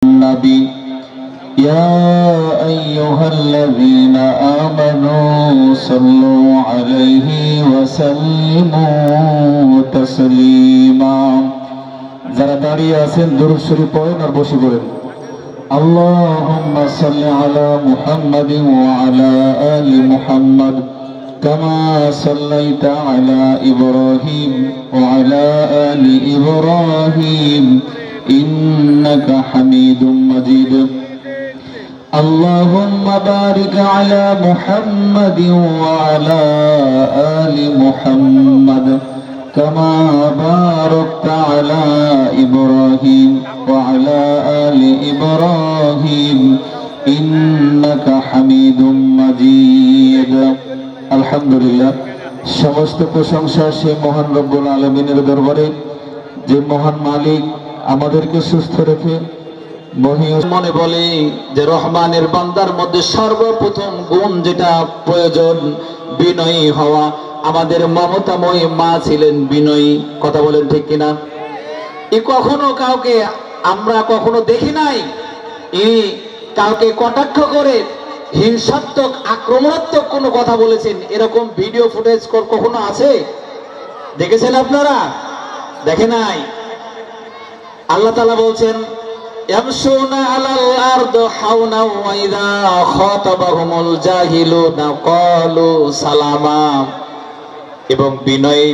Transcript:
النبي يا أيها الذين آمنوا صلوا عليه وسلموا تسليما যারা দাঁড়িয়ে আছেন দুরূদ শরীফ পড়েন আর বসে পড়েন اللهم صل على محمد وعلى آل محمد كما صليت على إبراهيم وعلى آل إبراهيم إنك حميد مجيد اللهم بارك على محمد وعلى آل محمد كما باركت على إبراهيم وعلى آل إبراهيم إنك حميد مجيد الحمد لله সমস্ত প্রশংসা সেই মহান রব্বুল আলামিনের দরবারে যে মহান মালিক আমাদেরকে সুস্থ রেখে মনে বলে যে রহমানের বান্দার মধ্যে সর্বপ্রথম গুণ যেটা প্রয়োজন বিনয়ী হওয়া। আমাদের মমতাময়ী মা ছিলেন বিনয়ী, কথা বলেন ঠিক কিনা? কখনো কাউকে আমরা কখনো দেখি নাই কাউকে কটাক্ষ করে হিংসাত্মক আক্রমণাত্মক কোনো কথা বলেছেন, এরকম ভিডিও ফুটেজ কখনো আছে? দেখেছেন আপনারা? দেখে নাই। আল্লাহ তাআলা বলছেন ইয়ামশুনা আলাল আরদি হাওনা ওয়া ইযা খাতাবাহুমুল জাহিলুনা ক্বালু সালামা, এবং বিনয়